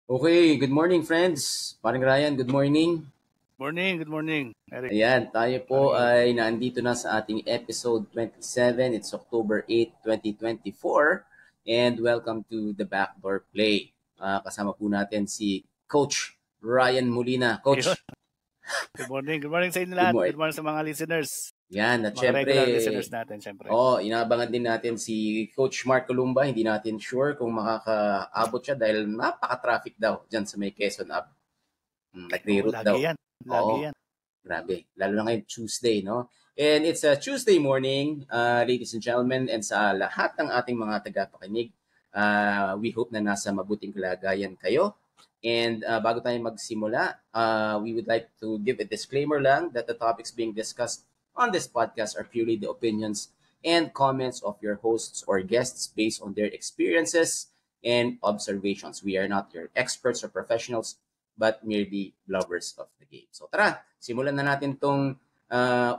Okay, good morning friends. Paring Ryan, good morning. Good morning, Eric. Ayan, tayo po Parang Ian. ay nandito na sa ating episode 27. It's October 8, 2024. And welcome to the Backdoor Play. Kasama po natin si Coach Ryan Molina. Coach, Ayun. Good morning. Good morning sa inyo good lahat. morning. Good morning sa mga listeners. Yan, at Mga syempre, regular listeners natin, syempre. inaabangan din natin si Coach Mark Columba. Hindi natin sure kung makakaabot siya dahil napaka-traffic daw dyan sa may Quezon Ave. Oo, Nagre-route daw. lagi yan. Lagi Oo. yan. Grabe. Lalo na ngayon, Tuesday, no? And it's a Tuesday morning, ladies and gentlemen, and sa lahat ng ating mga tagapakinig, we hope na nasa mabuting kalagayan kayo. And bago tayo magsimula, we would like to give a disclaimer lang that the topics being discussed on this podcast are purely the opinions and comments of your hosts or guests based on their experiences and observations. We are not your experts or professionals, but merely lovers of the game. So tara, simulan na natin tong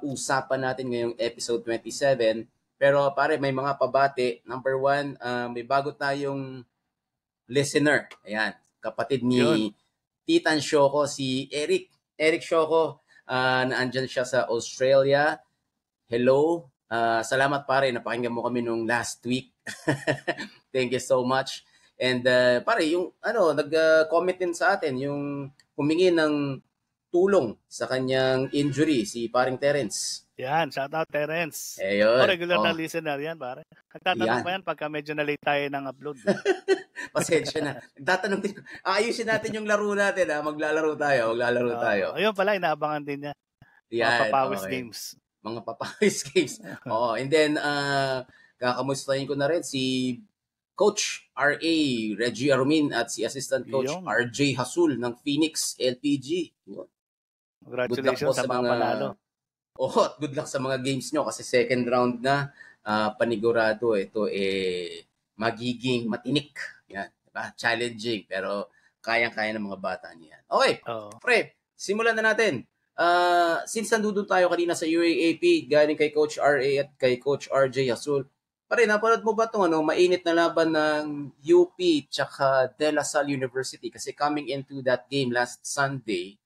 usapan natin ngayong episode 27. Pero pare, may mga pabati. Number one, may bago tayong listener. Ayan, kapatid Yun. ni Titan Shoko, si Eric. Eric Shoko, naandyan siya sa Australia. Hello. Salamat pare, napakinggan mo kami nung last week. Thank you so much. And pare, yung nag-comment din sa atin yung humingi ng tulong sa kanyang injury si paring Terence. Yan. Shout out, Terence. Ayun. Regular na listener yan, pare. Nagtatanong Yan. pa yan pagka medyo na-late tayo ng upload. Pasensya na. Nagtatanong din. Ayusin natin yung laro natin. Maglalaro tayo. Ayun pala, inaabangan din niya. Mga Yan. papawis Okay. games. Mga papawis games. Oo. And then, kakamustahin ko na rin si Coach R.A. Reggie Arumin at si Assistant Coach Yung. R.J. Hasul ng Phoenix LPG. Yun. Congratulations sa mga panalo. Good luck sa mga games nyo kasi second round na, panigurado ito magiging matinik. Yan, diba? Challenging pero kayang-kaya ng mga bata niyan. Okay, pre, simulan na natin. Since nandun tayo kanina sa UAAP, galing kay Coach R.A. at kay Coach R.J. Hasul, pare, napanood mo ba itong mainit na laban ng UP tsaka De La Salle University? Kasi coming into that game last Sunday,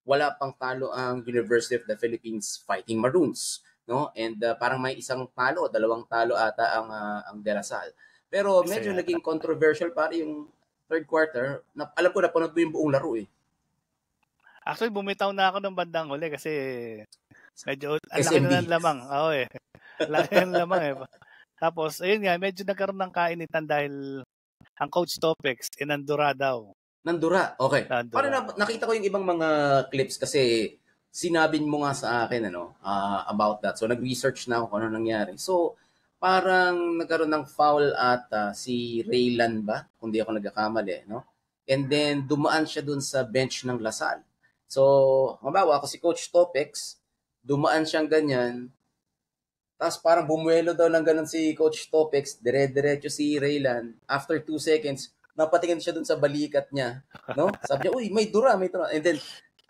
wala pang talo ang University of the Philippines Fighting Maroons, no? And parang may isang talo, dalawang talo ata ang De La Salle. Pero medyo naging controversial pare yung third quarter. Alam ko napanood mo yung buong laro eh. Actually, bumitaw na ako ng bandang huli kasi medyo ang laki na ng lamang. Oo eh. Laki ng lamang eh. Tapos, ayun nga, medyo nagkaroon ng kainitan dahil ang coach Topex, inandura daw. Nandura, okay. Parang nakita ko yung ibang mga clips kasi sinabi mo nga sa akin about that. So nag-research na ako kung ano nangyari. So parang nagkaroon ng foul at si Raylan ba? Kung di ako nagkakamali, no? And then dumaan siya dun sa bench ng Lasal. So, mabawa ako si Coach Topex, dumaan siyang ganyan. Tapos parang bumuelo daw ng ganun si Coach Topex, dire-diretso si Raylan. After 2 seconds, napatingin siya dun sa balikat niya, no? Sabi niya, uy, may dura. And then,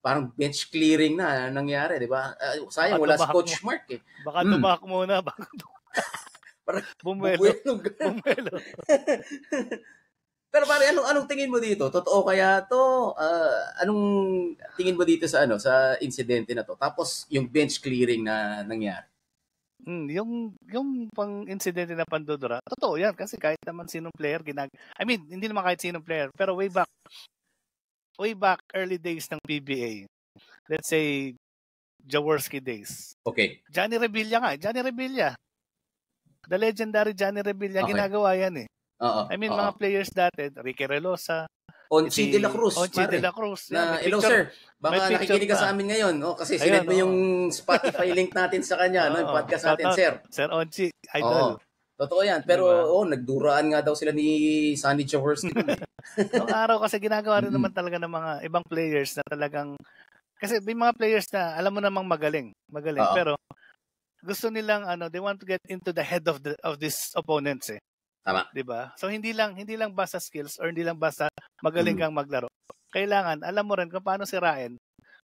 parang bench clearing na nangyari, di ba? Sayang, wala si Coach Mark eh. Baka tumak muna. Parang bumuelo. Pero pare, anong tingin mo dito? Totoo kaya to? Anong tingin mo dito sa sa insidente na to? Tapos yung bench clearing na nangyari. Yung pang incident na pandodora, totoo yan kasi kahit naman sinong player hindi naman kahit sinong player, pero way back early days ng PBA. Let's say Jaworski days. Okay. Johnny Revilla. The legendary Johnny Revilla, okay. Ginagawa yan eh. Mga players dati, Ricky Relosa, Onchi de la Cruz. Na, hello sir, baka nakikinig ka sa amin ngayon. Kasi sinend mo yung Spotify link natin sa kanya, yung podcast natin, sir. Sir Onchi, idol. Totoo yan. Pero nagduraan nga daw sila ni Sonny Jaworski. Noong araw kasi ginagawa rin naman talaga ng mga ibang players na talagang, kasi may mga players na alam mo namang magaling. Pero gusto nilang they want to get into the head of these opponents eh. Tama. 'Di ba? So hindi lang basta skills or hindi lang basta magaling kang maglaro. Kailangan alam mo rin kung paano sirain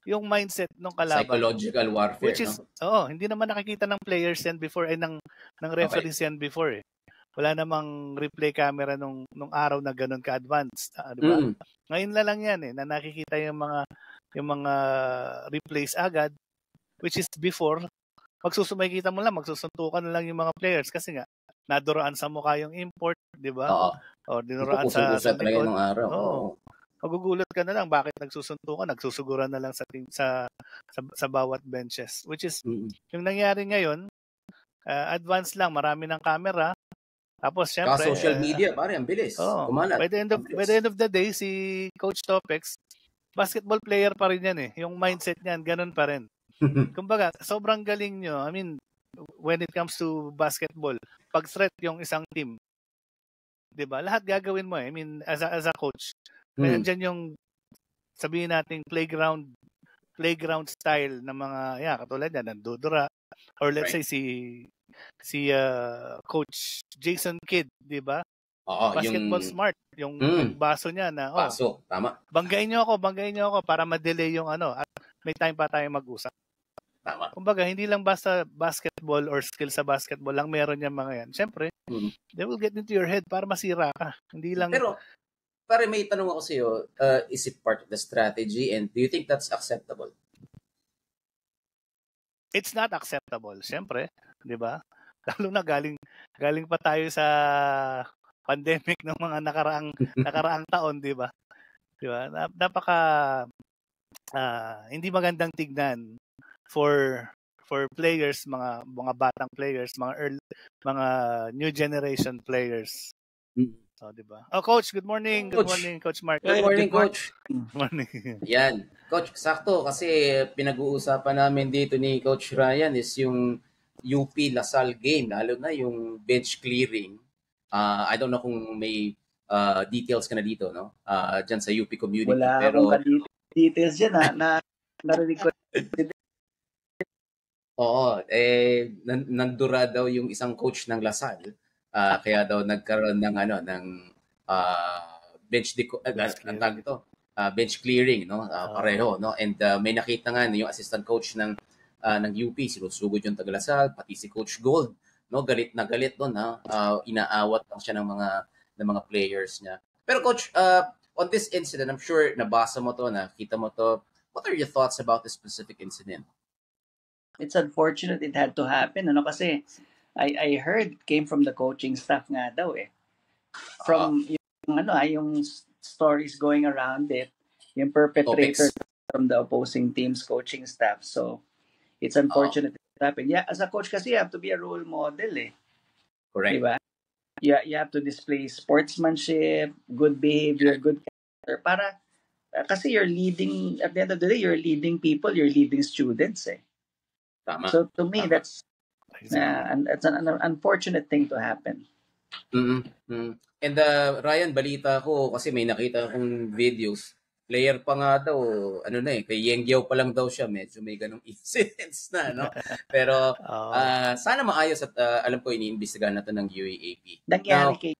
yung mindset ng kalaban. Psychological warfare, which is hindi naman nakikita ng players yan before ng referees yan before eh. wala namang replay camera nung araw na ganun ka-advanced, di ba? Ngayon na lang yan na nakikita yung mga replays agad, which is before makikita mo lang, magsusuntukan na lang yung mga players kasi nga naduraan sa mukha yung import, di ba? Oo. O dinuraan sa likod. Ng araw. Oo. Magugulat ka na lang bakit nagsusuntukan, nagsusuguran na lang sa team, sa bawat benches, which is yung nangyari ngayon, advance lang, marami ng camera. Tapos syempre, social media, pare, ang bilis. Kumalat. By the end of the day, si Coach Topex, basketball player pa rin yan Yung mindset niyan, ganun pa rin. Kumbaga, sobrang galing nyo. I mean, when it comes to basketball, pag threat yung isang team, 'di ba? Lahat gagawin mo I mean, as a coach. Kaya dyan yung sabihin nating playground style ng mga katulad yan, nandudura, or let's say si Coach Jason Kidd, 'di ba? Basketball smart yung baso niya na baso, tama. Banggain niyo ako para ma-delay yung at may time pa tayong mag-usap. Tama. Kumbaga, hindi lang basta basketball or skill sa basketball lang meron yung mga yan. Siyempre, they will get into your head para masira ka. Hindi lang. Pero, pare, may tanong ako sa iyo, is it part of the strategy and do you think that's acceptable? It's not acceptable, siyempre, 'di ba? Lalo na galing pa tayo sa pandemic ng mga nakaraang taon, 'di ba? 'Di ba? Napaka hindi magandang tignan for players, mga batang players, mga new generation players. So, 'di ba? Coach, good morning. Coach. Good morning, Coach Mark. Good morning, Coach. Good morning. Yan. Coach, sakto kasi pinag-uusapan namin dito ni Coach Ryan is yung UP Lasal game, lalo na yung bench clearing. I don't know kung may details ka na dito, no? Diyan sa UP community. Wala pero akong details dyan na narinig ko. Oo, nagdura daw yung isang coach ng Lasal. Kaya daw nagkaroon ng bench clearing, no? Pareho, no? And may nakita nga yung assistant coach ng UP, sinusugod yung taga Lasal, pati si Coach Gold, no? Galit na galit doon, inaawat lang siya ng mga players niya. Pero Coach, on this incident, I'm sure nabasa mo to, nakita mo to. What are your thoughts about this specific incident? It's unfortunate it had to happen, kasi I heard it came from the coaching staff nga daw From yung stories going around it, yung perpetrator from the opposing team's coaching staff. So, it's unfortunate it happened. Yeah, as a coach kasi you have to be a role model Correct. Diba? You have to display sportsmanship, good behavior, good character para kasi you're leading, at the end of the day, you're leading people, you're leading students Tama. So to me, that's it's an unfortunate thing to happen. And Ryan, balita ko kasi may nakita akong videos. Player pa nga daw, kay Yengyaw pa lang daw siya, medyo may ganong incidents na, no? Pero sana maayos at alam ko iniimbestigahan na to ng UAAP. Nangyari kay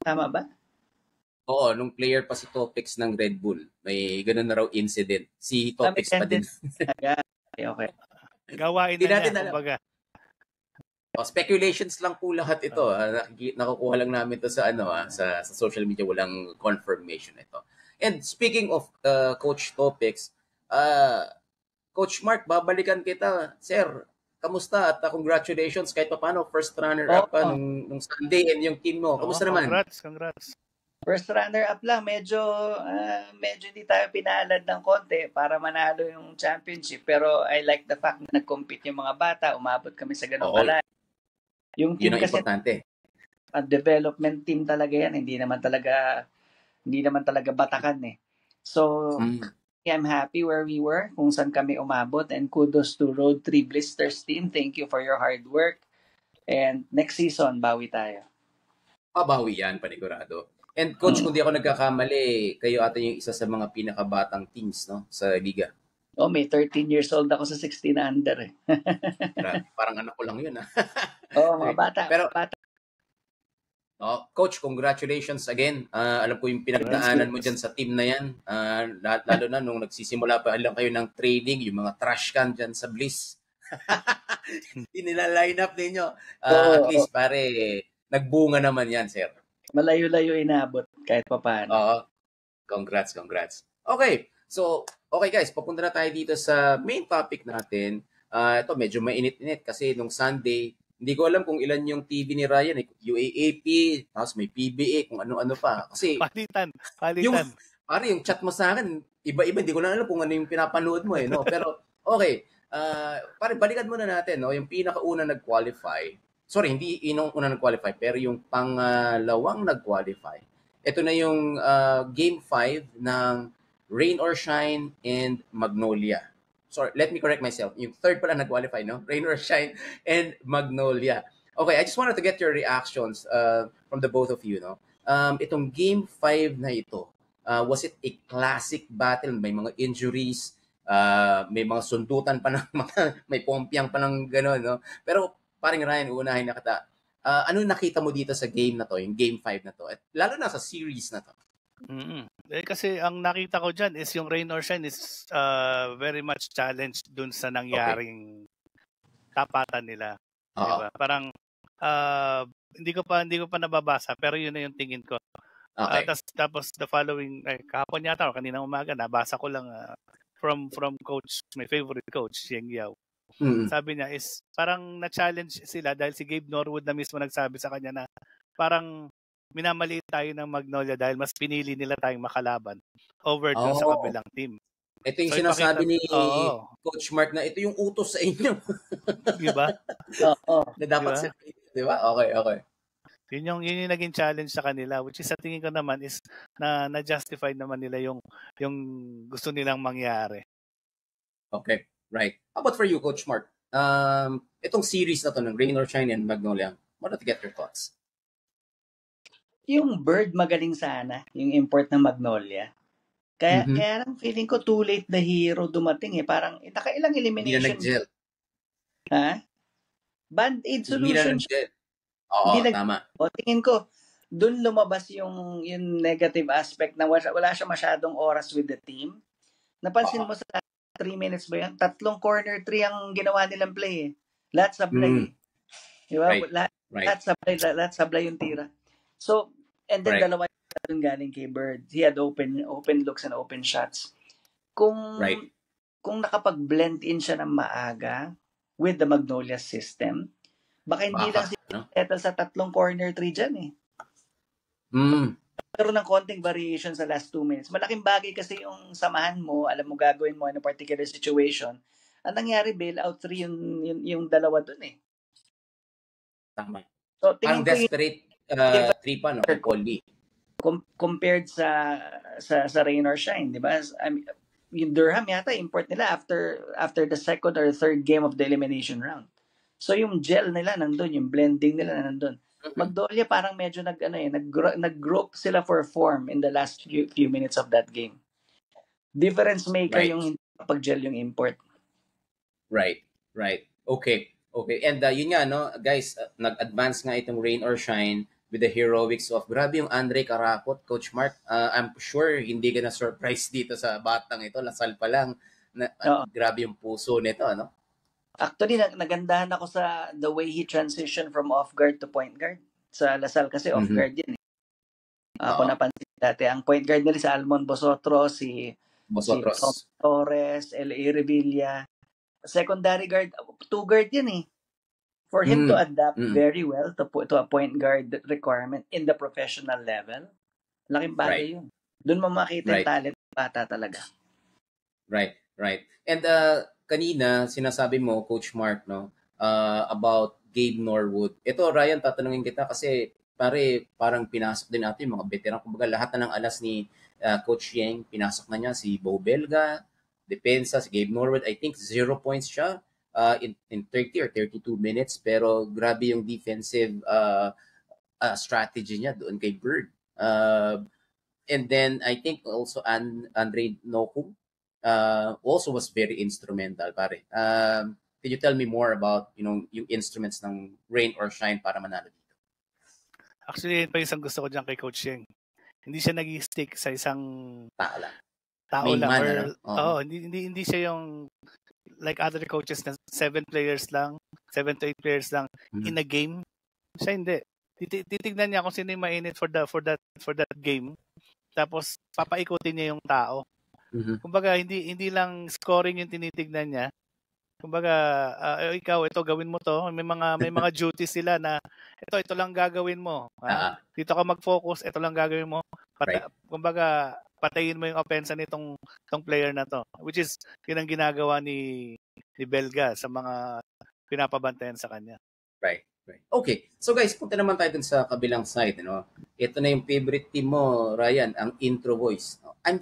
tama ba? Oo, nung player pa si Topex ng Red Bull, may ganon na raw incident. Si Topex pa din. Okay. Gawain na niya, kumbaga. Speculations lang po lahat ito. Nakukuha lang namin ito sa sa social media, walang confirmation ito. And speaking of Coach Topex, Coach Mark, babalikan kita. Sir, kamusta? At congratulations kahit paano first runner-up nung Sunday and yung team mo. Kamusta naman? Congrats. First runner-up lang, medyo hindi tayo pinalad ng konti para manalo yung championship. Pero I like the fact na nag-compete yung mga bata, umabot kami sa ganung kalay. Yung team kasi importante. Development team talaga yan, hindi naman talaga batakan So, I'm happy where we were, kung saan kami umabot, and kudos to Road 3 Blisters team. Thank you for your hard work. And next season, bawi tayo. Bawi yan, panigurado. And Coach, kung di ako nagkakamali, kayo ata yung isa sa mga pinakabatang teams, no, sa liga. May 13 years old ako sa 16 under Parang anak ko lang yun, mga bata. Pero, Coach, congratulations again. Alam ko yung pinagdaanan mo dyan sa team na yan. Lalo na nung nagsisimula pa lang kayo ng training, yung mga trash can dyan sa Bliss. Hindi nila line up ninyo. At least, pare, nagbunga naman yan, sir. Malayo-layo inabot kahit papaano. Oo. Congrats. Okay. So, okay guys, papunta na tayo dito sa main topic natin. Ito, medyo mainit-init kasi nung Sunday, hindi ko alam kung ilan yung TV ni Ryan. UAAP, tapos may PBA, kung ano-ano pa. Kasi Palitan. yung chat mo sa akin, iba-iba. Hindi ko na alam kung ano yung pinapanood mo no? Pero, okay. Pare, balikan muna natin, no? Yung pinakauna nag-qualify. Sorry, hindi yung una nag-qualify, pero yung pangalawang nag-qualify. Ito na yung Game 5 ng Rain or Shine and Magnolia. Sorry, let me correct myself. Yung third pala nag-qualify, no? Rain or Shine and Magnolia. Okay, I just wanted to get your reactions from the both of you, no? Itong Game 5 na ito, was it a classic battle? May mga injuries, may mga sundutan pa ng may pompyang pa ng gano'n, no? Pero paring Ryan, uunahin na kita. Ano nakita mo dito sa game na to, yung Game 5 na to? At lalo na sa series na to. Kasi ang nakita ko dyan is yung Rain or Shine is very much challenged dun sa nangyaring tapatan nila. Diba? Parang hindi ko pa nababasa pero yun na yung tingin ko. Okay. Tapos the following kahapon yata o kaninang umaga nabasa ko lang from coach, my favorite coach, Yeng Yao. Sabi niya is parang na-challenge sila dahil si Gabe Norwood na mismo nagsabi sa kanya na parang minamaliit tayo ng Magnolia dahil mas pinili nila tayong makalaban over dun sa kabilang team. Ito yung sinasabi ni Coach Mark na ito yung utos sa inyo. Diba? Na dapat sa diba? Okay. Yun yung naging challenge sa kanila, which is sa tingin ko naman is na-justify naman nila yung gusto nilang mangyari. Okay, right. How about for you, Coach Mark? Itong series na to ng Rain or Shine and Magnolia, wanted to get your thoughts. Yung Bird magaling sana, yung import ng Magnolia. Kaya lang feeling ko too late the hero dumating Parang nakailang elimination. Hindi na nag-gel. Ha? Band-aid solution. Oo, tama. Tingin ko, dun lumabas yung negative aspect na wala siya masyadong oras with the team. Napansin mo sa 3 minutes ba yan? 3 corner 3 ang ginawa nilang play Lahat sablay Diba? Right. Lahat sablay yung tira. So, and then dalawa yung galing kay Bird. He had open looks and open shots. Kung nakapag-blend in siya ng maaga with the Magnolia system, baka hindi lang settle sa 3 corner 3 dyan Pero ng konting variation sa last 2 minutes. Malaking bagay kasi yung samahan mo, alam mo gagawin mo in a particular situation. Ang nangyari, bailout 3 yung dalawa dun Tama. So, parang desperate 3 pa, no? Colby. Compared sa Rain or Shine, di ba? I mean, yung Durham yata import nila after the second or third game of the elimination round. So yung gel nila nandun, yung blending nila nandun. Magnolia parang medyo nag-group sila for form in the last few minutes of that game. Difference maker yung hindi pag-gel yung import. Right. Okay. And yun nga, no, guys, nag-advance nga itong Rain or Shine with the heroics of, grabe yung Andre Caracot, Coach Mark. I'm sure hindi ka na-surprise dito sa batang ito. Lasal pa lang. Grabe yung puso nito, no? Actually, nagandahan ako sa the way he transitioned from off-guard to point guard. Sa Lasal kasi off-guard yan Ako napansin dati. Ang point guard nila si Almon Bosotros, si Tom Torres, L.A. Revilla. Secondary guard, 2 guard yan For him to adapt very well to a point guard requirement in the professional level, laking bagay yun. Doon mo makita yung talent ng bata talaga. Right. And kanina, sinasabi mo, Coach Mark, no, about Gabe Norwood. Ito, Ryan, tatanungin kita kasi parang pinasok din natin yung mga veteran. Kumbaga, lahat na ng alas ni Coach Yeng, pinasok na niya si Bo Belga, depensa, si Gabe Norwood. I think 0 points siya. In 30 or 32 minutes, pero grabe yung defensive strategy niya doon kay Bird. And then I think also Andre Nokum also was very instrumental, pare. Can you tell me more about yung instruments ng Rain or Shine para manalo dito? Actually, pa isang gusto ko diyan kay Coach Yeng. Hindi siya nag-stick sa isang tao lang. Hindi siya yung like other coaches na 7 to 8 players lang in a game. Siya hindi. titignan niya kung sino yung mainit for that game. Tapos papaikutin niya yung tao. Kumbaga hindi lang scoring yung tinitignan niya. Kumbaga ikaw ito gawin mo to. May mga duties sila na ito lang gagawin mo. Dito ka mag-focus, ito lang gagawin mo. Kumbaga patayin mo yung opensa nitong player na to. Which is yun ang ginagawa ni Belga sa mga pinapabantayan sa kanya. Right. Okay. So guys, punta naman tayo dun sa kabilang side, no? Ito na yung favorite team mo, Ryan, ang intro voice. I'm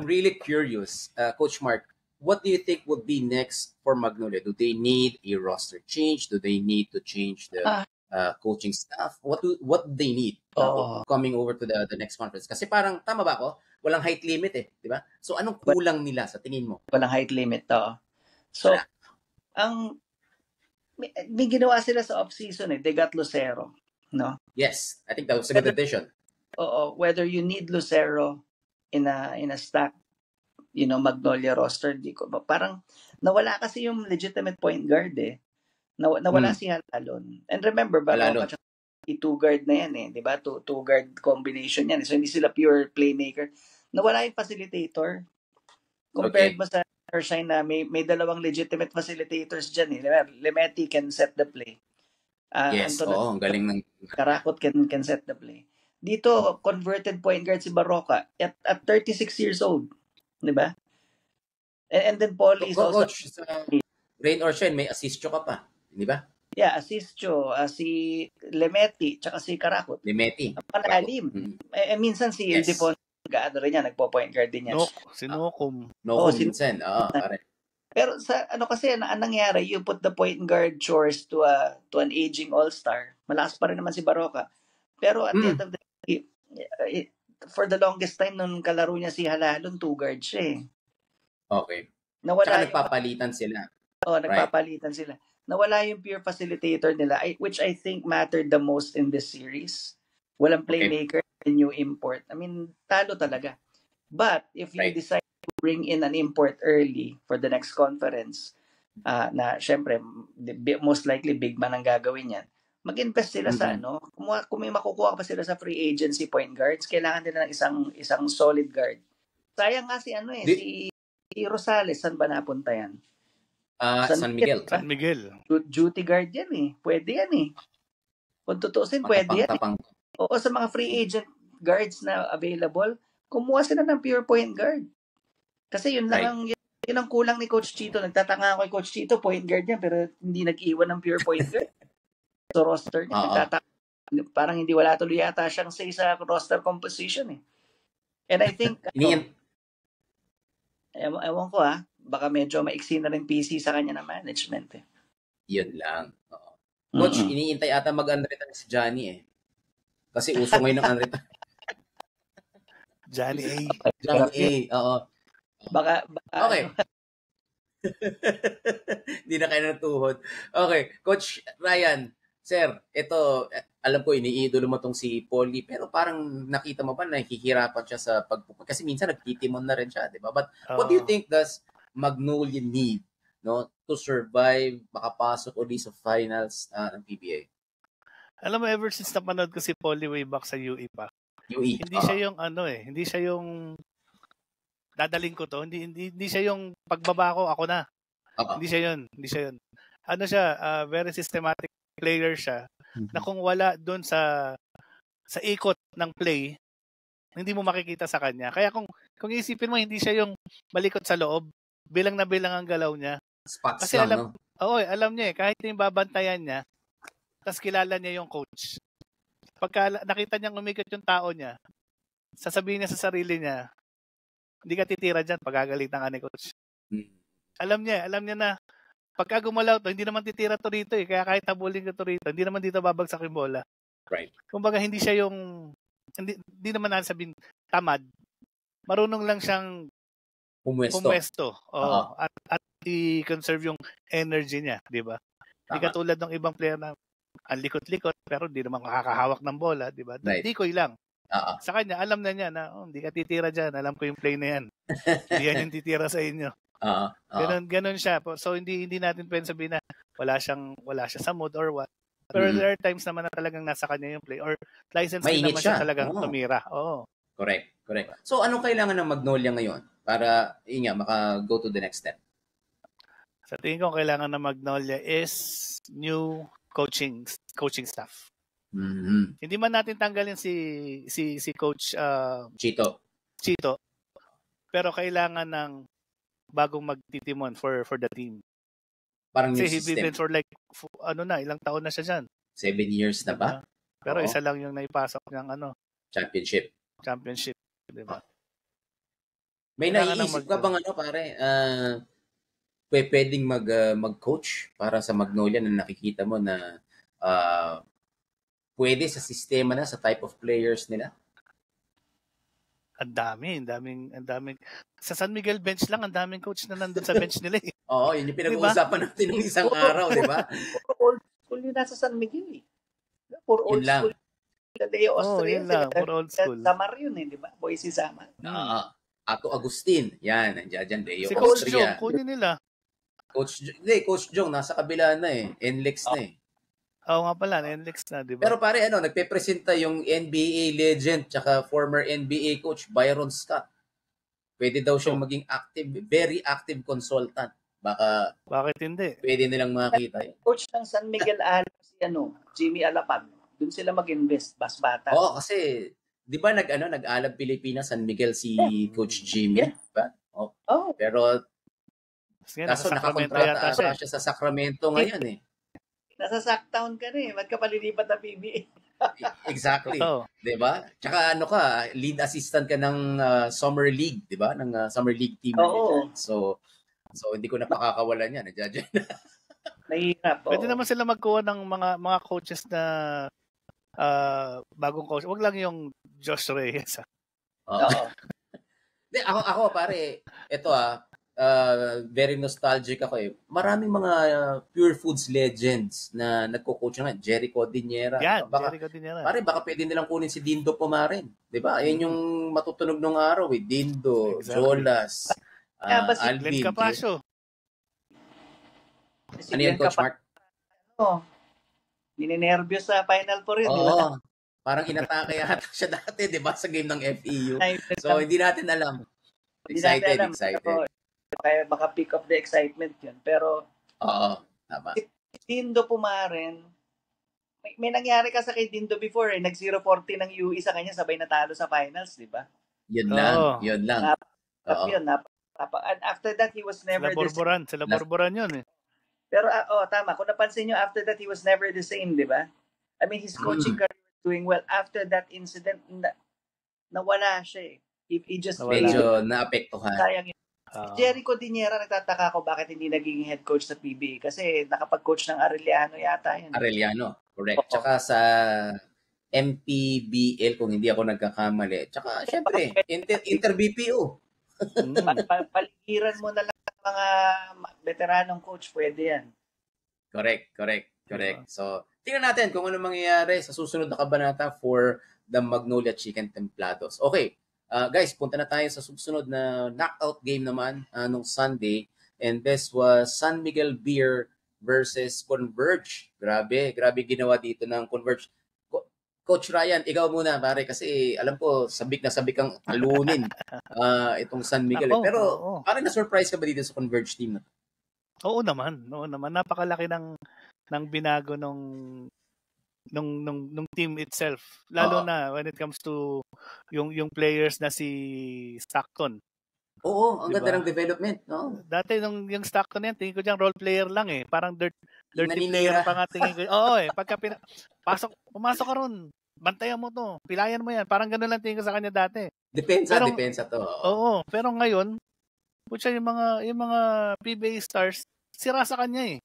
really curious, Coach Mark. What do you think would be next for Magnolia? Do they need a roster change? Do they need to change the coaching staff? What do they need coming over to the next conference? Kasi parang tama ba ako? Walang height limit di ba? So anong kulang nila sa tingin mo? Walang height limit to. So may ginawa sila sa off-season They got Lucero, no? Yes, I think that was a good addition. Whether you need Lucero in a stack, Magnolia roster, parang nawala kasi yung legitimate point guard Nawala si Halalon. And remember, Baroka two guard na yan 'di ba? Two guard combination yan. So hindi sila pure playmaker. Nawala yung facilitator. Compared mo sa Sunshine na may dalawang legitimate facilitators dyan Lemeti can set the play. Yes, ang galing ng Karakot can set the play. Dito, converted point guard si Baroka at 36 years old. Di ba? And then Paulie is also... Coach, rain or shine, may assistyo ka pa. Di ba? Yeah, assistyo. Si Lemeti, tsaka si Karakot. Lemeti. Palalim. Minsan si Ildefon, rin yan, nagpo-point guard din yan. Sinukom. Minsan. Pero sa kasi ang nangyari, you put the point guard chores to an aging all-star. Malakas pa rin naman si Baroka. Pero at the end of the day, for the longest time nung kalaro niya si Halalon, two guard siya Okay. Nawala nagpapalitan sila. Nagpapalitan sila. Nawala yung pure facilitator nila, which I think mattered the most in this series. Walang playmaker, new import. I mean, talo talaga. But if you decide to bring in an import early for the next conference, na syempre, most likely big man ang gagawin yan, mag-invest sila sa kung may makukuha pa sila sa free agency point guards, kailangan nila ng isang solid guard. Sayang nga si si Rosales, saan ba napunta yan? San Miguel. San Miguel. Duty guard yan Pwede yan Kung tutusin, pwede yan Oo, sa mga free agent guards na available, kumuha sila ng pure point guard. Kasi yun lang yun ang kulang ni Coach Chito. Nagtatanga ako kay Coach Chito, point guard yan, pero hindi nag-iwan ng pure point guard. So roster niya, parang hindi wala tuloy yata siyang say sa roster composition And I think, ewan ko baka medyo maiksi na rin PC sa kanya na management Yun lang. Coach, iniintay ata mag-unretan si Johnny Kasi uso ngayon ng unretan. Johnny A. Oo. Baka okay. Hindi na kayo natuhod. Okay, Coach Ryan, sir, ito, alam ko, iniidolo mo tong si Paulie, pero parang nakita mo ba na hihirapan siya sa pagpupunta? Kasi minsan nagtitimon na rin siya, di ba? But what do you think does Magnolia need to survive, makapasok ulit sa finals ng PBA? Alam mo, ever since napanood ko si Paulie way back sa UE pa, hindi siya yung hindi siya yung dadaling ko to, hindi siya yung pagbaba ko, ako na. Hindi siya yun. Ano siya, very systematic player siya, na kung wala doon sa ikot ng play, hindi mo makikita sa kanya. Kaya kung isipin mo, hindi siya yung malikot sa loob, bilang na bilang ang galaw niya. Spots kasi lang, alam niya kahit yung babantayan niya, tas kilala niya yung coach. Pagka nakita niyang umikot yung tao niya, sasabihin niya sa sarili niya, hindi ka titira dyan, pagagalitan ka ni coach. Alam niya na, pagka gumalaw to, hindi naman titira to rito kaya kahit habulin ka to rito, hindi naman dito babagsak yung bola. Right. Kumbaga, hindi siya yung, hindi naman nasabihin tamad. Marunong lang siyang pumwesto. At i-conserve yung energy niya, di ba? Hindi katulad ng ibang player na ang likot-likot pero hindi naman makakahawak ng bola, di ba? Right. Tikoy lang. Sa kanya, alam na niya na hindi ka titira dyan. Alam ko yung play na yan. Hindi yan yung titira sa inyo. Ganun siya. So hindi natin pwede sabihin na wala siya sa mood or what. Pero there are times naman na talagang nasa kanya yung play or license din Mainit naman siya siya. talagang Oo. tumira. Oo. Correct. So, anong kailangan ng Magnolia ngayon para, maka-go to the next step? Sa tingin ko, kailangan ng Magnolia is new coaching staff. Mhm. Hindi man natin tanggalin si Coach Chito. pero kailangan ng bagong magtitimon for the team. Parang new Kasi system. been for like ilang taon na siya dyan. 7 years na ba? Pero Oo. isa lang yung naipasok ng championship, di ba? May Kailangan naiisip ka bang pare, pwedeng mag-coach para sa Magnolia na nakikita mo na pwede sa sistema na, sa type of players nila? Ang daming. Sa San Miguel bench lang, ang daming coach na nandun sa bench nila eh. Oo, yun yung pinag-uusapan natin ng isang araw, di ba? Puro old school yun nasa San Miguel eh. Puro old Yun lang. school. Leo Austria. Yun lang. Puro old school. Samar yun eh, di ba? Boise Samar. Ato Agustin. Yan, nandiyan dyan. Leo Si Coach Austria. Jong, kunin nila. Coach Jong, nasa kabila na eh. NLEX na eh. Oo nga pala, NLEX na, di ba? Pero pare, nagpe-presenta yung NBA legend tsaka former NBA coach Byron Scott. Pwede daw siyang maging very active consultant. Bakit hindi? Pwede nilang makita eh. Coach ng San Miguel si Jimmy Alapag. Doon sila mag-invest, bata. Oo, kasi di ba nag-alab Pilipinas, San Miguel si Coach Jimmy, diba? Pero kaso nakakontrata siya sa Sacramento ngayon eh. Nasa Sacktown ka na eh. Ba't ka palilipat na PBA? Exactly. Di ba? Tsaka lead assistant ka ng Summer League, di ba? Ng Summer League team. So hindi ko napakakawalan yan. Mahirap. Pwede naman sila magkuha ng mga coaches na bagong coach. Huwag lang yung Josh Reyes. Ako pare, ito very nostalgic ako eh. Maraming mga Pure Foods legends na nagko-coach na. Jericho Diniera. Jericho Diniera. Pare, baka pwede nilang kunin si Dindo Pumarin. Di ba? Ayun yung matutunog nung araw eh. Dindo, Jolas, Alvin. Glenn Capascio. Ano yan, Coach Mark? Ninenervyos sa Final Four yun. Oo. Parang inatake yata siya dati, di ba? Sa game ng FEU. So, hindi natin alam. Excited. Kaya baka pick up the excitement yun. Pero, tama. Si Dindo Pumarin, may nangyari ka sa kay Dindo before eh. Nag-0-40 ng UE sa kanya, sabay natalo sa finals, di ba? Yun lang. And after that, he was never Sila Borboran yun eh. Pero, tama. Kung napansin nyo, after that, he was never the same, di ba? I mean, his coaching career was doing well. After that incident, nawala siya eh. He just medyo naapektuhan. Sayang yun. Jericho Diniera, nagtataka ko bakit hindi naging head coach sa PBA kasi nakapag-coach ng Arellano yata yun. Arellano, correct. Tsaka sa MPBL, kung hindi ako nagkakamali. Tsaka, syempre, Inter-BPO. Paligiran mo na lang mga veteranong coach, pwede yan. Correct. So, tingnan natin kung ano mangyayari sa susunod na kabanata for the Magnolia Chicken Templados. Okay. Guys, punta na tayo sa susunod na knockout game naman nung Sunday. And this was San Miguel Beer versus Converge. Grabe ginawa dito ng Converge. Coach Ryan, ikaw muna pare kasi alam ko sabik kang talunin itong San Miguel. Pero parang na-surprise ka ba dito sa Converge team na? Oo naman. Napakalaki ng binago nung team itself, lalo na when it comes to yung players na si Stockton. Oo, ang ganda ng development, no? Dati yung Stockton yan, tingin ko diyan role player lang eh, parang dirty player pa nga tingin ko. Oo pagka pumasok ka ron, bantayan mo to, pilayan mo yan, parang ganoon lang tingin ko sa kanya dati. Depensa to. Oo, pero ngayon, putya yung mga PBA stars sira sa kanya eh.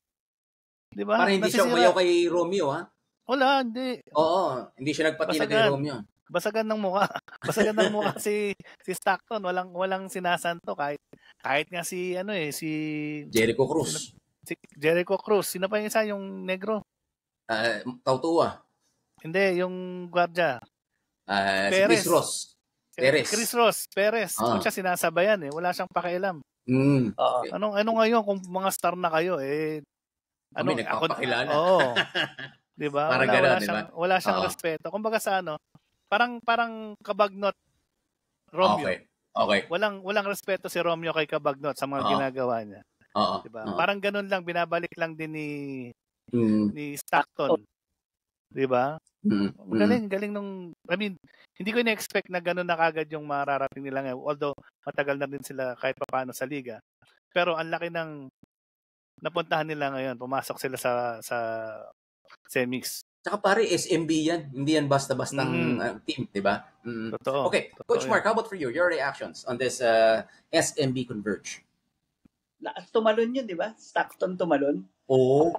'Di ba? Parang hindi siya umayaw kay Romeo, ha? Wala, hindi. Oo, hindi siya nagpatira kay Romeo. Basagan ng mukha si Stockton, walang sinasanto kahit nga si Jericho Cruz. Si Jericho Cruz, sino pa yung isa yung negro? Tautua. Hindi, yung guardia. Si Chris Ross. Chris Ross, Perez. Kung siya sinasabayan eh, wala siyang pakialam. Ano ngayon kung mga star na kayo eh? Nagpapakilala. 'Di ba? Parang Wala gano'n, di ba? wala siyang Oo. respeto. Kumbaga sa ano, parang Kabagnot Romeo. Okay. Okay. Walang respeto si Romeo kay Kabagnot sa mga Oo. ginagawa niya. Oo. 'Di ba? Oo. Parang gano'n lang, binabalik lang din Mm. ni Stockton. 'Di ba? Mm. Galing nung, I mean, hindi ko na-expect na gano'n na kagad yung mararating nila ngayon. Although matagal na din sila kahit papaano sa liga. Pero ang laki ng napuntahan nila ngayon. Pumasok sila sa semis. Tsaka pare, SMB yan. Hindi yan basta-bastang team, di ba? Totoo. Okay, Coach Totoo Mark, how about for you? Your reactions on this SMB Converge? Tumalon yun, di ba? Stockton tumalon. Oo.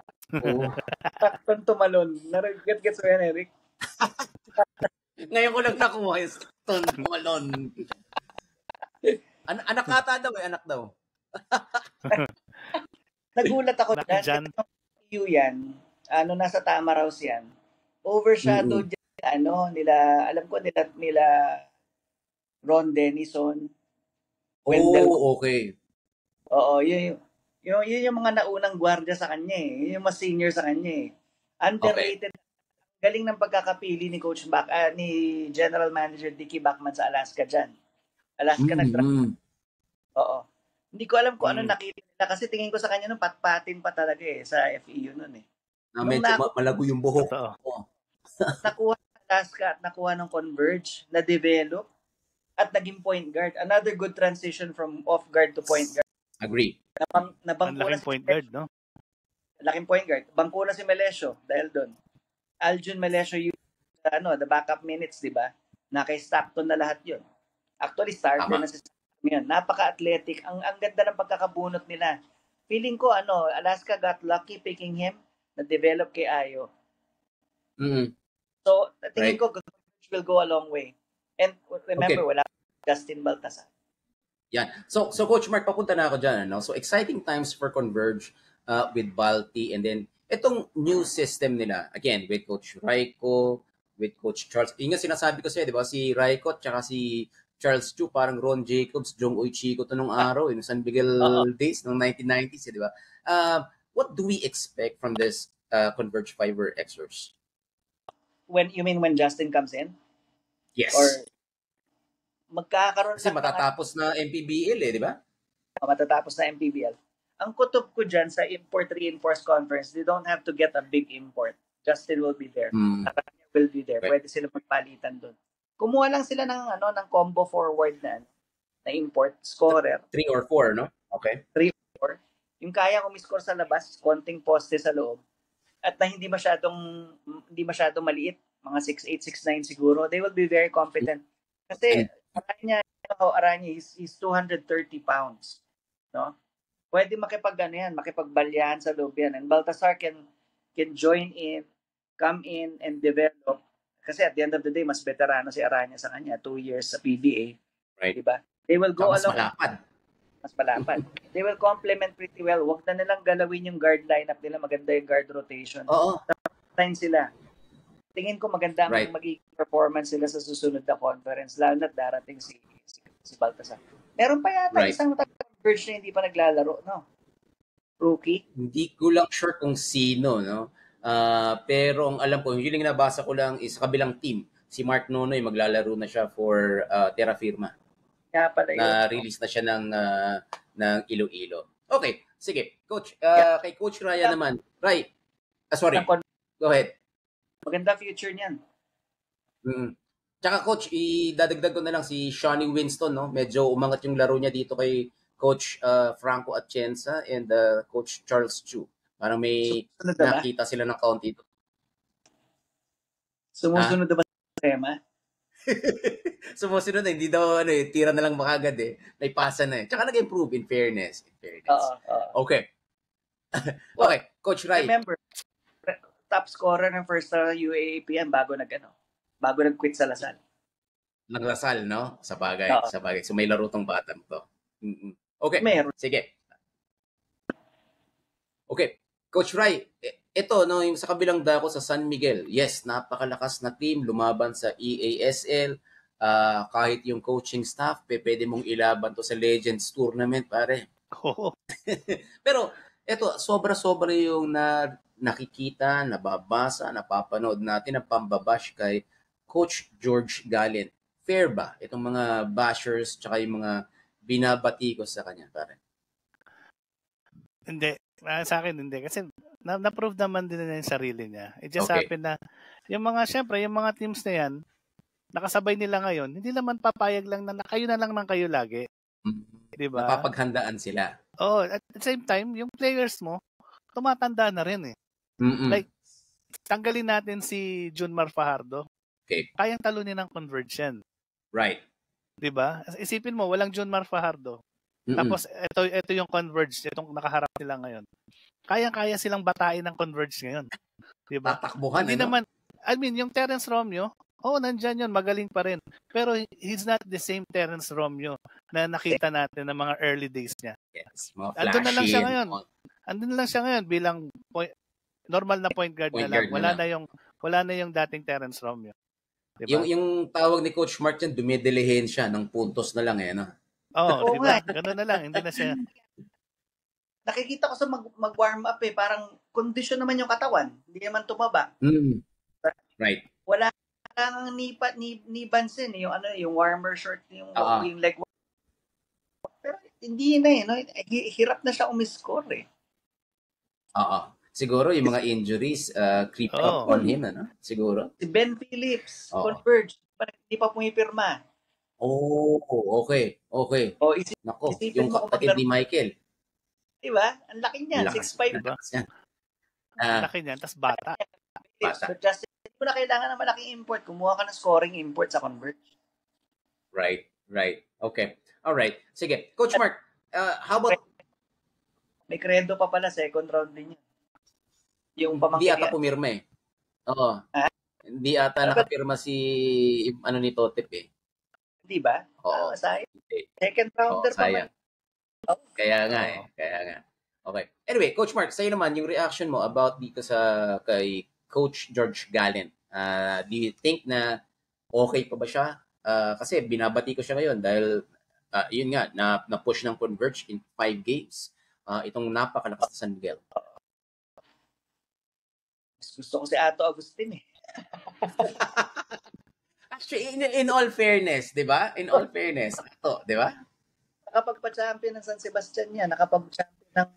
Stockton tumalon. Get-gets mo yan, Eric? Ngayon ko lang nakuha yung Stockton tumalon. Anak ata daw anak daw. Nagulat ako dyan. Yan. Nasa tama raw yan. Overshadow dyan, alam ko nila Ron Denison. Wendell. Okay. Oo, yun yung mga naunang gwardiya sa kanya eh. Yun yung mas senior sa kanya eh. Underrated. Okay. Galing ng pagkakapili ni Coach ni General Manager Dickie Bachman sa Alaska dyan. Alaska nag-draft. Oo. Hindi ko alam kung ano nakita nila kasi tingin ko sa kanya nung patpatin pa talaga eh sa FEU nun eh. Medyo malago yung buhok. Nakuha ng Alaska at nakuha ng Converge, na-develop at naging point guard. Another good transition from off guard to point guard. Agree. Laking point guard, no? Laking point guard. Bangko na si Melesio dahil doon. Aljun Melesio the backup minutes, di ba? Na kay Stockton na lahat yun. Actually, starter na si Stockton yun. Napaka-athletic. Ang ganda ng pagkakabunot nila. Feeling ko, Alaska got lucky picking him, na-develop kay Ayo. So, tingin ko, Converge will go a long way. And remember, wala Justin Baltasar. Yan. So Coach Mark, papunta na ako dyan. So exciting times for Converge with Balti, and then itong new system nila, again, with Coach Raiko, with Coach Charles. Yung nga sinasabi ko sa'yo, di ba? Si Raiko at saka si Charles Chu, parang Ron Jacobs, Jong Uy Chico to nung araw, yung San Miguel days, ng 1990s, di ba? What do we expect from this Converge Fiber Xers? You mean when Justin comes in? Yes. Or magkakaroon kasi matatapos na MPBL di ba? Matatapos na MPBL. Ang kutob ko dyan sa import reinforced conference, they don't have to get a big import. Justin will be there. Will be there. Pwede sila magpalitan doon. Kumuha lang sila ng combo forward na import scorer. 3 or 4, no? Okay. 3 or 4. Yung kaya umiscore sa labas, konting poste sa loob. At na hindi masyadong maliit, mga 6'8", 6'9" siguro. They will be very competent. Kasi Aranya is 230 pounds. No? Pwede makipagbalyahan sa loob yan. And Baltasar can join in, come in, and develop. Kasi at the end of the day, mas veterano si Aranya sa kanya. 2 years sa PBA. Right. Diba? They will go mas along. Mas malapad. They will complement pretty well. Huwag na nilang galawin yung guard lineup nila. Maganda yung guard rotation. Oo. Time sila. Tingin ko maganda ang magiging performance sila sa susunod na conference, lalo na darating si Baltasar. Meron pa yata isang Converge na hindi pa naglalaro, no? Rookie? Hindi ko lang sure kung sino, no? Pero ang alam ko, yung nabasa ko lang is kabilang team. Si Mark Nonoy, maglalaro na siya for Terra Firma. Kaya pala yun. Na-release na siya ng Iloilo. Okay, sige. Coach, kay Coach Raya naman. Ray, sorry. Go ahead. Maganda future niyan. Tsaka Coach, idadagdag ko na lang si Shawnee Winston, no? Medyo umangat yung laro niya dito kay Coach Franco Atienza and Coach Charles Chu. Parang may nakita sila ng kaunti dito. Sumusunod na ba sa tema? Sumusunod na, hindi daw tira na lang makagad eh. May pasa na eh. Tsaka nag-improve in fairness. Okay. Okay, Coach Ray. Remember, top scorer ng first UAAPM bago nag-quit sa Lasal. Ng Lasal, no? Sa bagay. So may laro tong batang to. Okay. Meron. Sige. Okay. Coach Ray, ito, no, yung sa kabilang dako sa San Miguel, yes, napakalakas na team, lumaban sa EASL, kahit yung coaching staff, pwede mong ilaban to sa Legends Tournament, pare. Oo. Pero, Eto, sobra-sobra yung nakikita, nababasa, napapanood natin na pambabash kay Coach George Gallen. Fair ba? Itong mga bashers tsaka yung mga binabati ko sa kanya, pare. Hindi. Sa akin, hindi. Kasi na-prove naman din na yung sarili niya. It just Okay. happened na syempre, yung mga teams na yan, nakasabay nila ngayon, hindi naman papayag lang na kayo na lang ng kayo lagi. Di ba? Napapaghandaan sila. Oh, at the same time, yung players mo, tumatanda na rin eh. Mm-mm. Like, tanggalin natin si Junmar Fajardo. Okay. Kayang talunin ng conversion. Right. Di ba? Isipin mo, walang Junmar Fajardo. Mm-mm. Tapos, ito yung converge, itong nakaharap nila ngayon. Kayang-kaya silang batain ng converge ngayon. Di ba? Tatakbuhan, Hindi naman, yung Terence Romeo, nandyan yun, magaling pa rin. Pero he's not the same Terence Romeo na nakita natin ng mga early days niya. Yes, mga Andun na lang siya flashy. ngayon. Andun na lang siya ngayon bilang normal na point guard Point na lang. guard na Wala na yung dating Terence Romeo. Diba? Yung tawag ni Coach Mark yan, dumidelihin siya ng puntos na lang eh, no? Oo, diba? Ganun na lang. Hindi na siya. Nakikita ko sa mag-warm up eh, parang kondisyon naman yung katawan. Hindi naman tumaba. Right. Wala kang ni Bansin, yung warmer shirt, yung leg. Pero hindi na eh, no? Hirap na siya umiscore eh. Siguro yung mga injuries creep up on him, ano? Siguro. Si Ben Phillips, Converge, hindi pa pumipirma. Okay. Nako, yung kapatid ni Michael. Diba? Ang laki niyan, 6'5". Diba? Ang laki niyan, tas bata. But just, hindi mo na kailangan ng malaking import. Kumuha ka ng scoring import sa Converge. Right. Okay. Alright. Sige. Coach Mark, how about... May Credo pa pala, second round din yun. Yung Hindi ata pumirma eh. Oo. Hindi ata nakapirma si ni Totep eh. Hindi ba? Oo. Sayang. Second rounder pa man. Kaya nga. Okay. Anyway, Coach Mark, sa'yo naman, yung reaction mo about dito kay Coach George Gallen. Do you think na okay pa ba siya? Kasi binabati ko siya ngayon dahil yun nga, na-push ng Converge in 5 games. Itong napakalakas na San Miguel. Gusto ko si Ato Agustin eh. Actually, in all fairness, di ba? In all fairness, Ato, di ba? Nakapagpa-champion ng San Sebastian yan. Nakapag-champion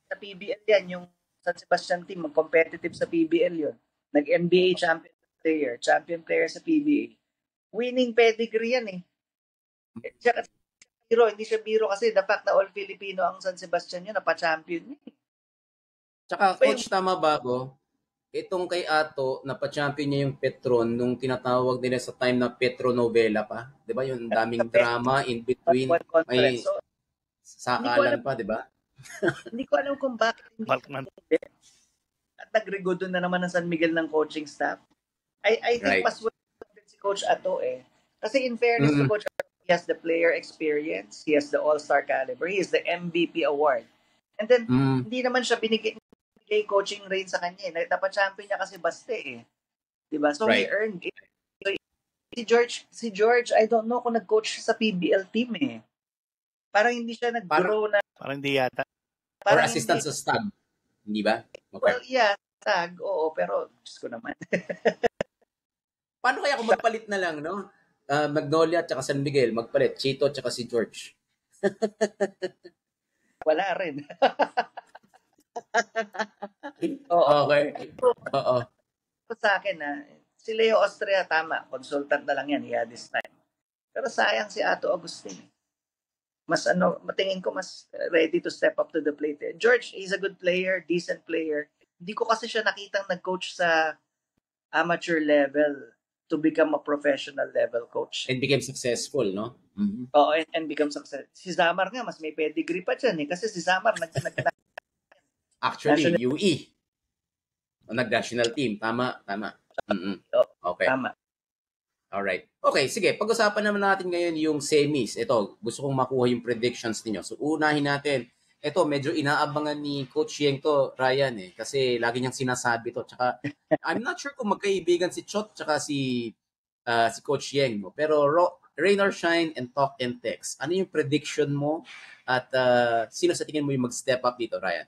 sa PBL yan. Yung San Sebastian team, mag-competitive sa PBL yun. Nag-NBA champion player sa PBA. Winning pedigree yan eh. Hindi siya biro kasi the fact na all Filipino ang San Sebastian yun, napa-champion niya. Tsaka, Coach, tama ba ako? Itong kay Ato, napa-champion niya yung Petron nung tinatawag nila sa time na Petro Novela pa. Di ba? Yung daming drama in between. May sakalan pa, di ba? Hindi ko alam kung bakit hindi. At nagrigo doon na naman ng San Miguel ng coaching staff. I think mas si Coach Ato eh. Kasi in fairness to Coach Ato, he has the player experience, he has the all-star caliber, he has the MVP award. And then, hindi naman siya binigay coaching reign sa kanya eh. Napa-champion niya kasi Baste eh. Diba? So, he earned it. So, si George, I don't know kung nag-coach siya sa PBL team eh. Parang hindi siya nag-grow na. Parang hindi yata. Or assistant sa Stag. Hindi ba? Okay. Well, yeah. Stag, oo. Pero, Diyos ko naman. Paano kaya kung magpalit na lang, no? Magnolia at saka San Miguel, magpalit. Chito at saka si George. Wala rin. Okay. Oo. Sa akin si Leo Austria, tama. Consultant na lang yan. He had this time. Pero sayang si Ato Agustin. Mas matingin ko mas ready to step up to the plate. George, he's a good player, decent player. Hindi ko kasi siya nakitang nag-coach sa amateur level to become a professional level coach. And became successful, no? Mm-hmm. Oo, and become successful. Si Zamar nga, mas may pedigree pa dyan eh. Kasi si Zamar Actually, UE. Nag-national team. Tama. Okay. Tama. Alright. Okay, sige. Pag-usapan naman natin ngayon yung semis. Ito, gusto kong makuha yung predictions ninyo. So, unahin natin. Ito, medyo inaabangan ni Coach Yeng to, Ryan eh. Kasi lagi niyang sinasabi to. Tsaka, I'm not sure kung magkaibigan si Chot tsaka si Coach Yeng mo. Pero, rain or shine and talk and text. Ano yung prediction mo? At sino sa tingin mo yung mag-step up dito, Ryan?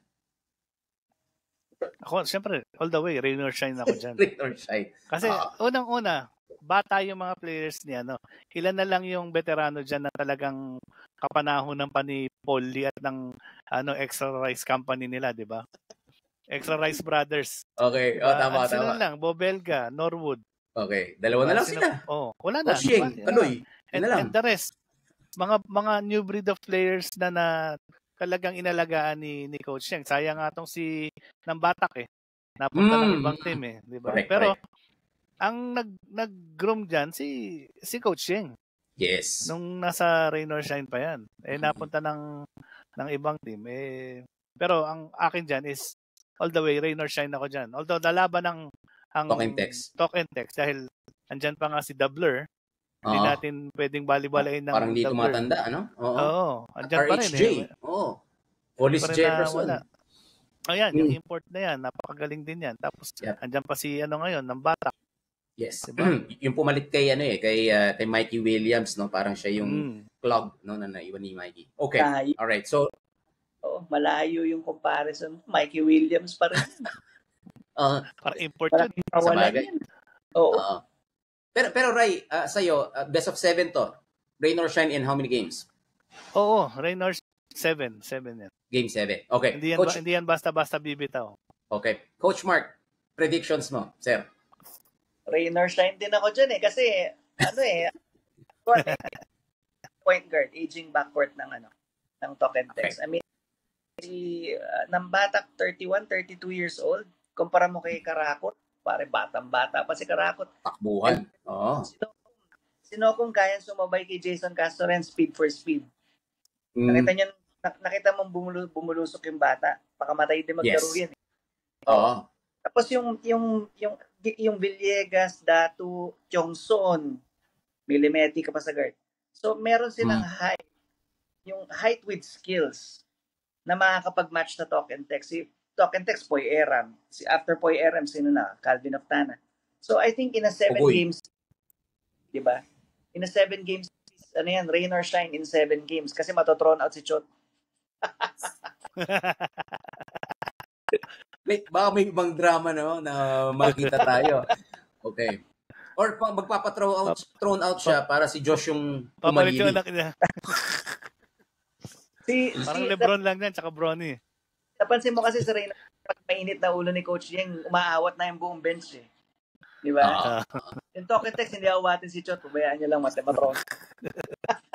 Ako, syempre, all the way, rain or shine ako dyan. Rain or shine. Kasi, unang-una, bata yung mga players niya, no? Ilan na lang yung veterano dyan na talagang kapanahonan pa ni Paul Lee at ng Extra Rice Company nila, di ba? Extra Rice Brothers. Okay, Diba? tama, At sila tama. lang, Bobelga, Norwood. Okay, dalawa na lang sila. Wala na. Coaching, Diba? Kaloy. And the rest, mga new breed of players na talagang inalagaan ni Coach Sheng. Sayang nga tong si ng Batak napunta ng ibang team di ba? Pero ang nag-groom diyan si Coach Sheng. Yes. Nung nasa Rain or Shine pa yan. Napunta ng ibang team. Pero ang akin diyan is all the way Rain or Shine ako diyan. Although lalaban ang Talk and Text dahil andyan pa nga si Doubler. Hindi natin pwedeng bali-balain ng parang hindi tumatanda, ano? Oo. Andyan pa rin. RHJ. Oo. Police Jefferson. Ayan, yung import na yan. Napakagaling din yan. Tapos, andyan pa si ngayon, ng Batak. Yes. Diba? Yung pumalit kay kay Mikey Williams, no? Parang siya yung club, no, na naiwan ni Mikey. Okay. Alright. So, malayo yung comparison. Mikey Williams pa rin. Parang import yun. Sabagay. Oo. Pero Ray, sa'yo, best of 7 to. Rain or shine in how many games? Oo, Rain or 7. 7 yan. Game 7. Okay. Hindi yan basta-basta bibitaw. Okay. Coach Mark, predictions mo, sir? Rain or shine din ako dyan kasi point guard, aging backcourt ng Talk and Text. Okay. I mean, ng Batak, 31, 32 years old, kumpara mo kay Karakot, pare batang-bata pa si Karakot. Takbuhan. Sino kung kaya sumabay kay Jason Castro and speed for speed. Nakita mong bumulusok yung bata. Pakamatay din maglaro yan. Tapos yung Villegas, Datu, Chongson, Milimeti ka pa sa guard. So meron silang yung height with skills na makakapag-match na Talk and Text. Si Talk and Text, Poy Eram. After Poy Eram, sino na? Calvin Oftana. So I think in a 7 games, di ba? In a 7 games, rain or shine in 7 games kasi matotron out si Chot. Baka may ibang drama, no, na makita tayo. Okay. Or magpapa-thrown out siya para si Josh yung pumalili. Parang Lebron lang yan, tsaka Bronny. Napansin mo kasi sa Rain, pag mainit na ulo ni Coach Yang, umaawat na yung buong bench Di ba? Yung Talk and Text, hindi awatin si Chot, pabayaan niya lang matron.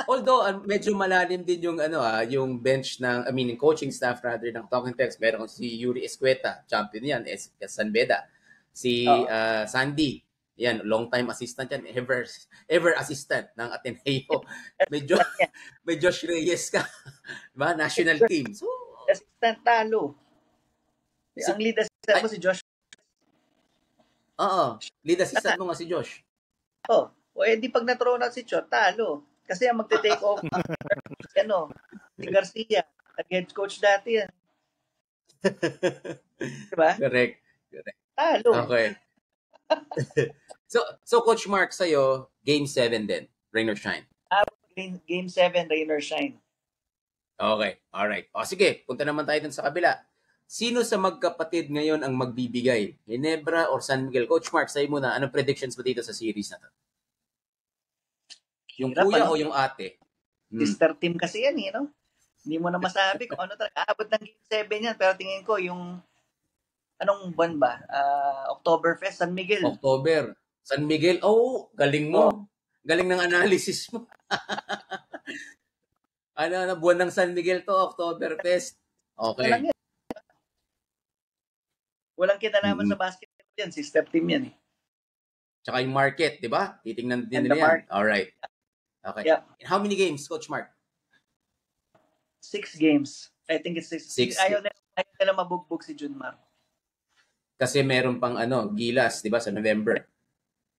Although medyo malalim din yung yung bench ng coaching staff rather ng Talk and Text. Meron si Yuri Escueta, champion yan, San Beda. Si Sandy, yan, long time assistant yan, ever assistant ng Ateneo. May Josh Reyes ka, diba? National team. So, assistant talo. Ang lead assistant mo si Josh. Lead assistant mo nga si Josh. Di pag na-throw out si Chot, talo. Kasi ang magte-take off si Garcia, head coach dati yan. Diba? Correct. Talo. Okay. So Coach Mark, sa'yo, Game 7 din, rain or shine? Game 7, rain or shine. Okay, alright. Sige, punta naman tayo dun sa kabila. Sino sa magkapatid ngayon ang magbibigay? Ginebra or San Miguel? Coach Mark, sa'yo muna, anong predictions mo dito sa series na to? Yung kuya o yung ate? Sister team kasi yan, no? Hindi mo na masabi kung ano talaga. Aabot ng Game 7 yan, pero tingin ko yung anong buwan ba? Oktoberfest, San Miguel. October. San Miguel. Galing mo. Galing ng analysis mo. Buwan ng San Miguel to, Oktoberfest. Okay. Walang kinalaman sa basketball yan. Sister team yan Tsaka yung market, di ba? Titingnan din nila yan. Alright. Okay. Yep. How many games, Coach Mark? 6 games. I think it's 6. Ayaw nila mabugbog si Junmar. Kasi meron pang Gilas, di ba, sa November.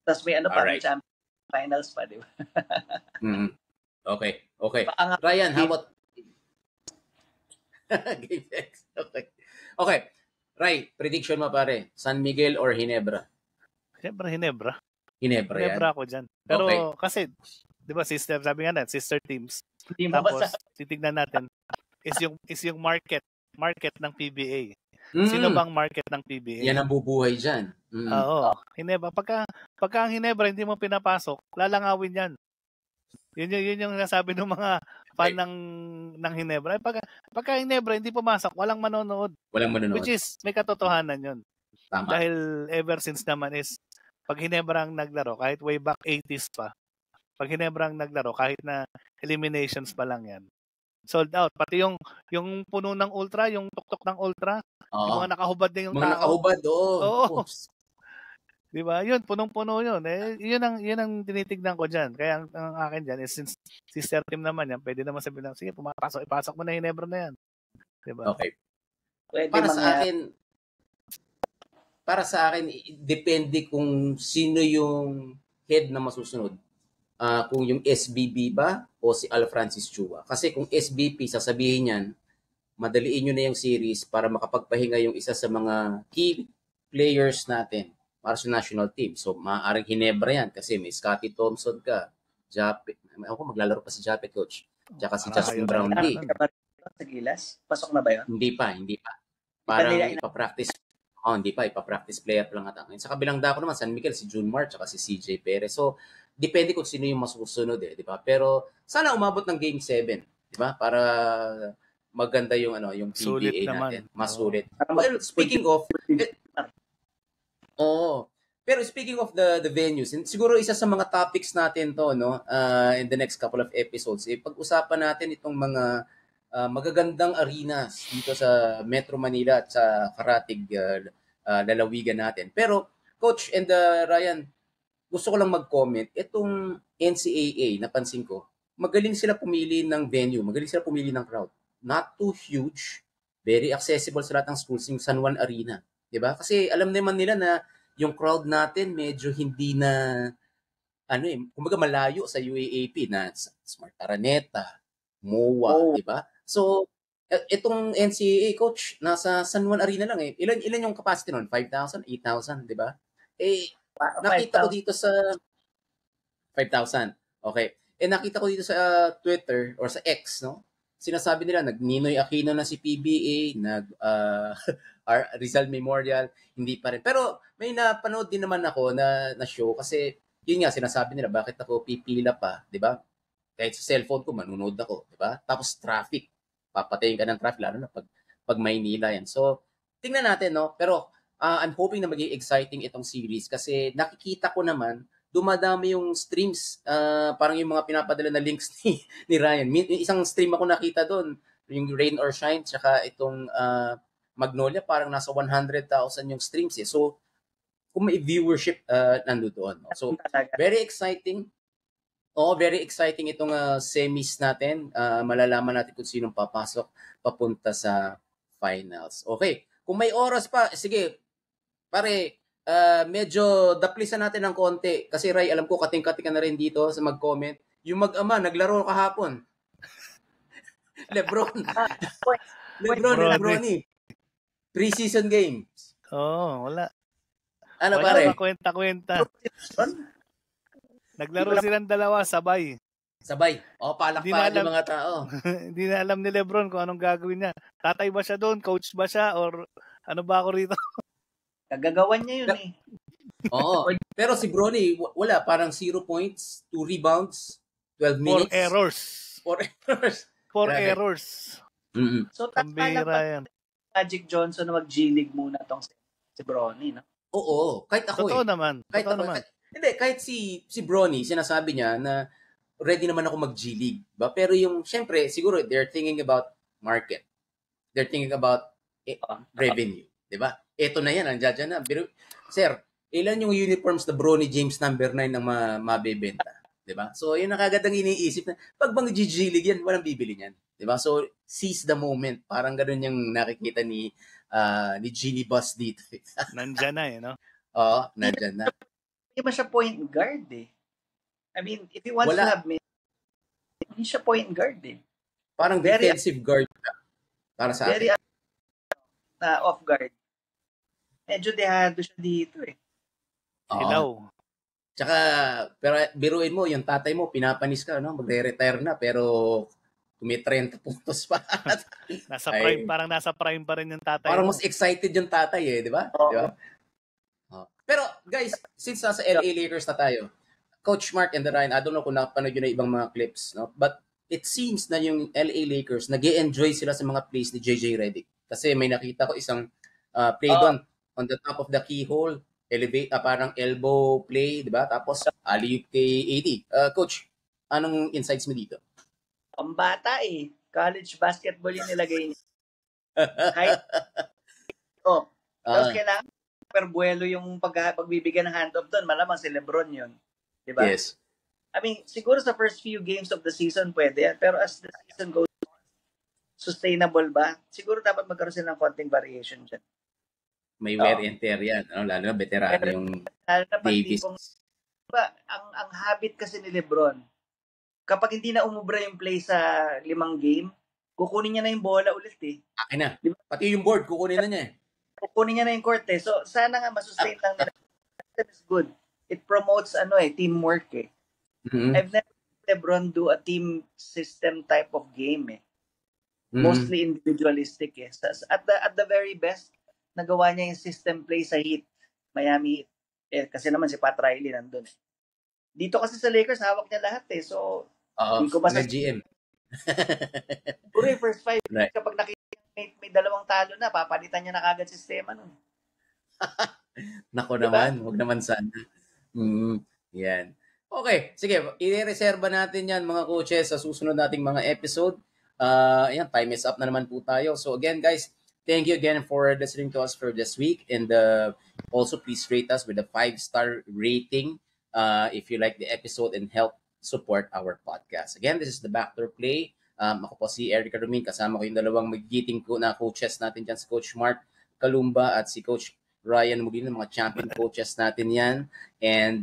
Tapos may may champion finals pa, di ba? Okay. Ryan, how about Game 6? Okay. Ray, prediction mo pare, San Miguel or Ginebra? Siyempre, Ginebra. Ginebra yan? Ginebra ako dyan. Pero kasi, di ba, sabi nga natin, sister teams. Tapos, titignan natin, is yung market ng PBA. Sino bang market ng PBA? Yan ang bubuhay dyan. Oo. Hinebra. Pagka ang Hinebra hindi mo pinapasok, lalangawin yan. Yun yung nasabi ng mga fan ng Hinebra. Pagka Hinebra hindi pumasok, walang manonood. Walang manonood. Which is, may katotohanan yun. Tama. Dahil ever since naman is, pag Hinebra ang naglaro, kahit way back 80s pa, pag Hinebra ang naglaro, kahit na eliminations pa lang yan, sold out. Pati yung puno ng Ultra, yung tuktok ng Ultra, yung mga nakahubad na yung mga tao. nakahubad, Oo. Di ba? Yun, punong-puno yun. Yun ang tinitignan ko dyan. Kaya ang akin dyan is since sister team naman yan, pwede naman sabihin lang, sige, ipasok mo na Hinebra na yan. Di ba? Okay. Pwede para sa akin, depende kung sino yung head na masusunod. Kung yung SBB ba o si Al Francis Chua. Kasi kung SBP, sasabihin niyan, madaliin nyo na yung series para makapagpahinga yung isa sa mga key players natin para sa national team. So, maaaring Hinebra yan kasi may Scottie Thompson ka, Japet. Ako maglalaro pa si Japet, coach. Tsaka si Justin Brownlee. Sa Gilas? Pasok na ba yun? Hindi pa. Parang ipapractice. Hindi pa. Ipapractice player pa lang ata. Sa kabilang dako naman, San Miguel, si Junmar, tsaka si CJ Perez. So, depende kung sino yung masusunod di ba? Pero, sana umabot ng Game 7, di ba? Para maganda yung PBA natin. Mas sulit. Well, speaking of pero speaking of the venues, siguro isa sa mga topics natin to in the next couple of episodes, pag-usapan natin itong mga magagandang arenas dito sa Metro Manila at sa Karatig lalawigan natin. Pero Coach and Ryan, gusto ko lang mag-comment, itong NCAA, napansin ko, magaling sila pumili ng venue, magaling sila pumili ng crowd. Not too huge, very accessible sa lahat ng schools, yung San Juan Arena. Diba? Kasi alam naman nila na yung crowd natin medyo hindi na kumbaga malayo sa UAAP na Smart Araneta, MOA, diba? So, itong NCAA, coach, nasa San Juan Arena lang Ilan yung capacity nun? 5,000, 8,000, diba? Nakita ko dito sa 5,000. Okay. Nakita ko dito sa Twitter or sa X, no? Sinasabi nila, nag-Ninoy Aquino na si PBA, Rizal Memorial, hindi pa rin. Pero may napanood din naman ako na show kasi yun nga, sinasabi nila, bakit ako pipila pa, di ba? Kahit sa cellphone ko, manunood ako, di ba? Tapos traffic, papatayin ka ng traffic, lalo na pag Maynila yan. So, tingnan natin, no? Pero I'm hoping na maging exciting itong series kasi nakikita ko naman, dumadami yung streams, parang yung mga pinapadala na links ni Ryan. Isang stream ako nakita doon, yung Rain or Shine, tsaka itong Magnolia, parang nasa 100,000 yung streams So, kung may viewership, nandoon. So, very exciting. Very exciting itong semis natin. Malalaman natin kung sinong papasok papunta sa finals. Okay. Kung may oras pa, sige, pare, medyo daplisan natin ng konti. Kasi Ray, alam ko kating-kating ka na rin dito sa mag-comment. Yung mag-ama, naglaro kahapon. Lebron. Lebroni. Pre-season games. Wala. Ano wala pare? Wala kwenta-kwenta. Naglaro silang dalawa, sabay. Palakpakan yung mga tao. Hindi na alam ni Lebron kung anong gagawin niya. Tatay ba siya doon? Coach ba siya? Or ano ba ako rito? Kagagawan niya yun Oo. Pero si Bronny, wala. Parang 0 points, 2 rebounds, 12 minutes. 4 errors. Mm-hmm. So, tatala yan. Magic Johnson na mag-G League muna tong si Bronny, no? Oo. Kahit ako Totoo naman. Kahit si Bronny, sinasabi niya na ready naman ako mag-G League. Ba? Pero yung, syempre, siguro, they're thinking about market. They're thinking about revenue. Diba? Ito na yan, andyan na. Pero, sir, ilan yung uniforms na Bronny James number 9 ang mabebenta? Diba? So, yun ang kagandang iniisip na, pag bang G League yan, walang bibili niyan. Diba? So, seize the moment. Parang ganun yung nakikita ni Genie Bus dito. Nandyan na no? Oo, nandyan na. Hindi ba siya point guard I mean, if he wants to have me, hindi siya point guard Parang very defensive guard para sa very akin. Off guard. Medyo dehado siya dito Hilaw. Tsaka, pero biruin mo, yung tatay mo, pinapanis ka, no? Magre-retire na, pero may 30 puntos pa. Nasa prime, parang nasa prime pa rin yung tatay. Parang mas excited yung tatay di ba? Di ba? Pero guys, since nasa LA Lakers na tayo, Coach Mark and the Ryan, I don't know kung napanood yun na ibang mga clips, no? But it seems na yung LA Lakers, nag-e-enjoy sila sa mga plays ni JJ Redick. Kasi may nakita ko isang play doon on the top of the keyhole, elevate, parang elbow play, di ba? Tapos, alley-oop kay AD. Coach, anong insights mo dito? Ang bata college basketball yung nilagay niya. Tapos kailangan perbuelo yung pagbibigyan ng handoff doon. Malamang si LeBron yun. Diba? Yes. I mean, siguro sa first few games of the season pwede yan. Pero as the season goes, sustainable ba? Siguro dapat magkaroon sila ng konting variation dyan. May wear and tear yan. Lalo na veterano yung Davis. Ang habit kasi ni LeBron, kapag hindi na umubra yung play sa 5 game, kukunin niya na yung bola ulit Akin na. Diba? Pati yung board, kukunin na niya Kukunin niya na yung court So, sana nga masustain lang nila. It's good. It promotes teamwork Mm-hmm. I've never seen LeBron do a team system type of game Mm-hmm. Mostly individualistic At the very best, nagawa niya yung system play sa Heat, Miami Heat. Kasi naman si Pat Riley nandun. Dito kasi sa Lakers, hawak niya lahat So, hindi ko basta GM. Puro first 5, right. Kapag nakita may 2 talo na, papalitan niya na kagad sistema nun. Nako naman, wag naman sana. Yan. Okay, sige, i-reserva natin yan mga coaches sa susunod nating mga episode. Ayan, time is up na naman po tayo. So again guys, thank you again for listening to us for this week. And also please rate us with a 5-star rating if you like the episode and help support our podcast. Again, this is the Backdoor Play. Ako po si Eric Rumin. Kasama ko yung dalawang magigiting ko na coaches natin dyan, si Coach Mark Kalumba at si Coach Ryan Molina, mga champion coaches natin yan. And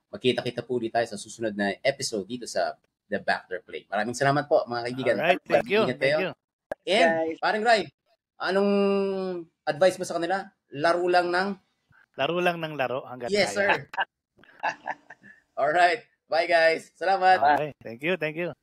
magkita-kita po ulit tayo sa susunod na episode dito sa The Backdoor Play. Maraming salamat po mga kaibigan. Alright, thank you. And paring Ray, anong advice mo sa kanila? Laro lang ng laro hanggang yes, kaya. Yes, sir. Alright. Bye, guys. Salamat. Okay. Thank you.